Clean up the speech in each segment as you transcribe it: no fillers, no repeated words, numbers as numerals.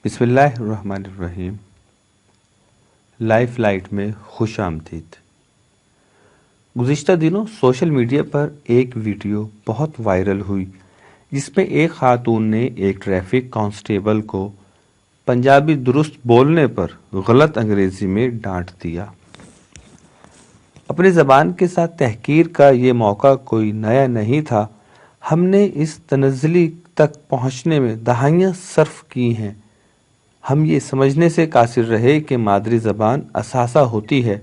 بسم اللہ الرحمن الرحیم۔ لائف لائٹ میں خوش آمدید۔ گزشتہ دنوں سوشل میڈیا پر ایک ویڈیو بہت وائرل ہوئی جس میں ایک خاتون نے ایک ٹریفک کانسٹیبل کو پنجابی درست بولنے پر غلط انگریزی میں ڈانٹ دیا۔ اپنی زبان کے ساتھ تحقیر کا یہ موقع کوئی نیا نہیں تھا۔ ہم نے اس تنزلی تک پہنچنے میں دہائیاں صرف کی ہیں۔ ہم یہ سمجھنے سے قاصر رہے کہ مادری زبان اثاثہ ہوتی ہے،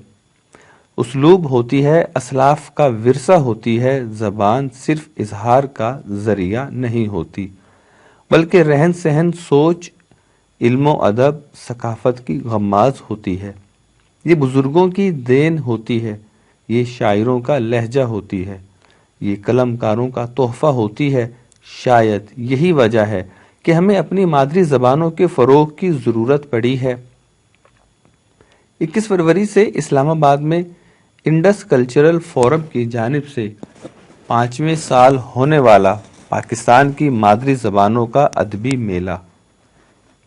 اسلوب ہوتی ہے، اسلاف کا ورثہ ہوتی ہے۔ زبان صرف اظہار کا ذریعہ نہیں ہوتی بلکہ رہن سہن، سوچ، علم و ادب، ثقافت کی غماز ہوتی ہے۔ یہ بزرگوں کی دین ہوتی ہے، یہ شاعروں کا لہجہ ہوتی ہے، یہ قلم کاروں کا تحفہ ہوتی ہے۔ شاید یہی وجہ ہے کہ ہمیں اپنی مادری زبانوں کے فروغ کی ضرورت پڑی ہے۔ 21 فروری سے اسلام آباد میں انڈس کلچرل فورم کی جانب سے 5ویں سال ہونے والا پاکستان کی مادری زبانوں کا ادبی میلہ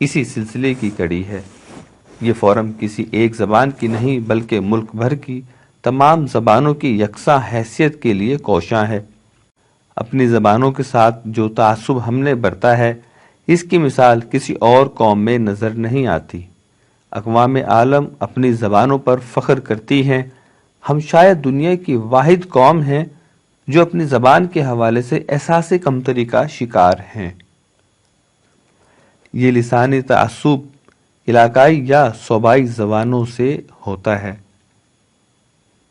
اسی سلسلے کی کڑی ہے۔ یہ فورم کسی ایک زبان کی نہیں بلکہ ملک بھر کی تمام زبانوں کی یکساں حیثیت کے لیے کوشاں ہے۔ اپنی زبانوں کے ساتھ جو تعصب ہم نے برتا ہے، اس کی مثال کسی اور قوم میں نظر نہیں آتی۔ اقوام عالم اپنی زبانوں پر فخر کرتی ہیں۔ ہم شاید دنیا کی واحد قوم ہیں جو اپنی زبان کے حوالے سے احساس کمتری کا شکار ہیں۔ یہ لسانی تعصب علاقائی یا صوبائی زبانوں سے ہوتا ہے،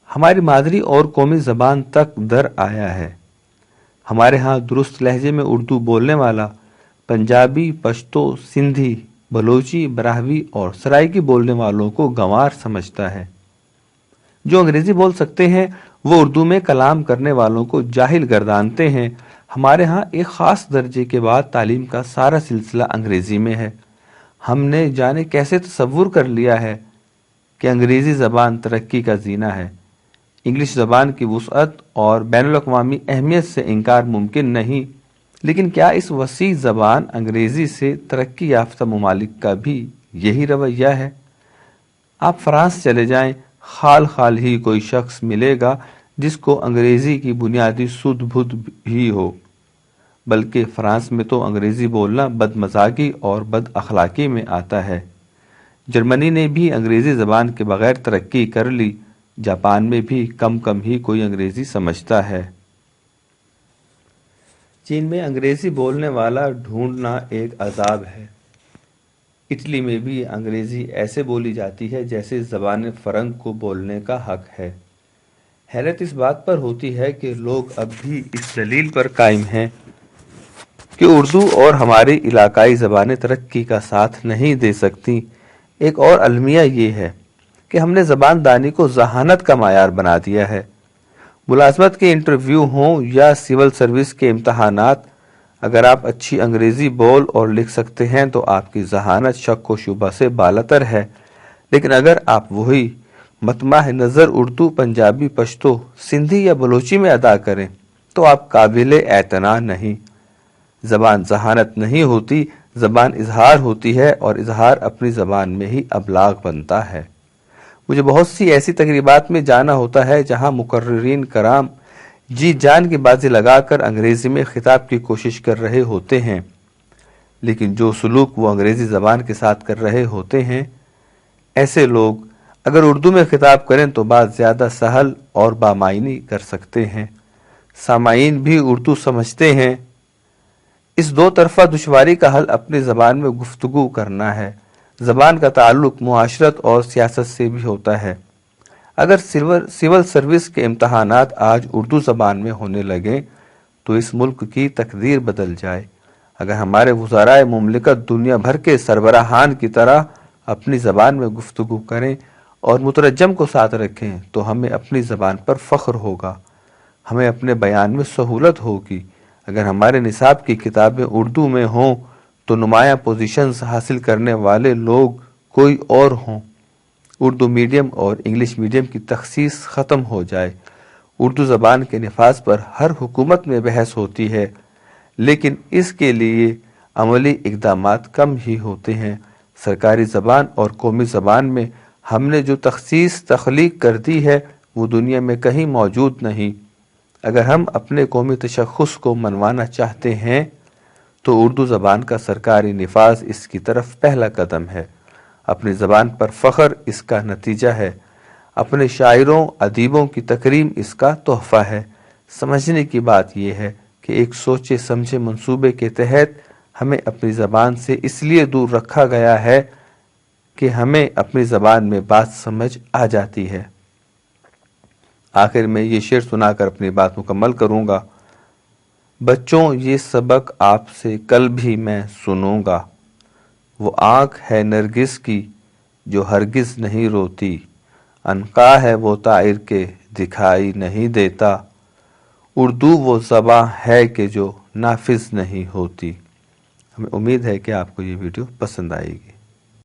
ہماری مادری اور قومی زبان تک در آیا ہے۔ ہمارے ہاں درست لہجے میں اردو بولنے والا پنجابی، پشتو، سندھی، بلوچی، براہوی اور سرائیکی بولنے والوں کو گنوار سمجھتا ہے۔ جو انگریزی بول سکتے ہیں وہ اردو میں کلام کرنے والوں کو جاہل گردانتے ہیں۔ ہمارے ہاں ایک خاص درجے کے بعد تعلیم کا سارا سلسلہ انگریزی میں ہے۔ ہم نے جانے کیسے تصور کر لیا ہے کہ انگریزی زبان ترقی کا زینہ ہے۔ انگلش زبان کی وسعت اور بین الاقوامی اہمیت سے انکار ممکن نہیں، لیکن کیا اس وسیع زبان انگریزی سے ترقی یافتہ ممالک کا بھی یہی رویہ ہے؟ آپ فرانس چلے جائیں، خال خال ہی کوئی شخص ملے گا جس کو انگریزی کی بنیادی سدھ بدھ ہی ہو، بلکہ فرانس میں تو انگریزی بولنا بد مزاگی اور بد اخلاقی میں آتا ہے۔ جرمنی نے بھی انگریزی زبان کے بغیر ترقی کر لی، جاپان میں بھی کم ہی کوئی انگریزی سمجھتا ہے۔ چین میں انگریزی بولنے والا ڈھونڈنا ایک عذاب ہے۔ اٹلی میں بھی انگریزی ایسے بولی جاتی ہے جیسے زبان فرنگ کو بولنے کا حق ہے۔ حیرت اس بات پر ہوتی ہے کہ لوگ اب بھی اس دلیل پر قائم ہیں کہ اردو اور ہماری علاقائی زبانیں ترقی کا ساتھ نہیں دے سکتی۔ ایک اور المیہ یہ ہے کہ ہم نے زبان دانی کو ذہانت کا معیار بنا دیا ہے۔ ملازمت کے انٹرویو ہوں یا سول سروس کے امتحانات، اگر آپ اچھی انگریزی بول اور لکھ سکتے ہیں تو آپ کی ذہانت شک و شبہ سے بالاتر ہے، لیکن اگر آپ وہی مطمع نظر اردو، پنجابی، پشتو، سندھی یا بلوچی میں ادا کریں تو آپ قابل اعتنا نہیں۔ زبان ذہانت نہیں ہوتی، زبان اظہار ہوتی ہے، اور اظہار اپنی زبان میں ہی ابلاغ بنتا ہے۔ مجھے بہت سی ایسی تقریبات میں جانا ہوتا ہے جہاں مقررین کرام جی جان کی بازی لگا کر انگریزی میں خطاب کی کوشش کر رہے ہوتے ہیں، لیکن جو سلوک وہ انگریزی زبان کے ساتھ کر رہے ہوتے ہیں، ایسے لوگ اگر اردو میں خطاب کریں تو بات زیادہ سہل اور بامعنی کر سکتے ہیں۔ سامعین بھی اردو سمجھتے ہیں۔ اس دو طرفہ دشواری کا حل اپنی زبان میں گفتگو کرنا ہے۔ زبان کا تعلق معاشرت اور سیاست سے بھی ہوتا ہے۔ اگر سول سروس کے امتحانات آج اردو زبان میں ہونے لگیں تو اس ملک کی تقدیر بدل جائے۔ اگر ہمارے وزرائے مملکت دنیا بھر کے سربراہان کی طرح اپنی زبان میں گفتگو کریں اور مترجم کو ساتھ رکھیں تو ہمیں اپنی زبان پر فخر ہوگا، ہمیں اپنے بیان میں سہولت ہوگی۔ اگر ہمارے نصاب کی کتابیں اردو میں ہوں تو نمایاں پوزیشنز حاصل کرنے والے لوگ کوئی اور ہوں۔ اردو میڈیم اور انگلش میڈیم کی تخصیص ختم ہو جائے۔ اردو زبان کے نفاذ پر ہر حکومت میں بحث ہوتی ہے، لیکن اس کے لیے عملی اقدامات کم ہی ہوتے ہیں۔ سرکاری زبان اور قومی زبان میں ہم نے جو تخصیص تخلیق کر دی ہے وہ دنیا میں کہیں موجود نہیں۔ اگر ہم اپنے قومی تشخص کو منوانا چاہتے ہیں تو اردو زبان کا سرکاری نفاذ اس کی طرف پہلا قدم ہے۔ اپنی زبان پر فخر اس کا نتیجہ ہے، اپنے شاعروں ادیبوں کی تکریم اس کا تحفہ ہے۔ سمجھنے کی بات یہ ہے کہ ایک سوچے سمجھے منصوبے کے تحت ہمیں اپنی زبان سے اس لیے دور رکھا گیا ہے کہ ہمیں اپنی زبان میں بات سمجھ آ جاتی ہے۔ آخر میں یہ شعر سنا کر اپنی بات مکمل کروں گا۔ بچوں یہ سبق آپ سے کل بھی میں سنوں گا، وہ آنکھ ہے نرگس کی جو ہرگز نہیں روتی، عنقا ہے وہ طائر کے دکھائی نہیں دیتا، اردو وہ زباں ہے کہ جو نافذ نہیں ہوتی۔ ہمیں امید ہے کہ آپ کو یہ ویڈیو پسند آئے گی۔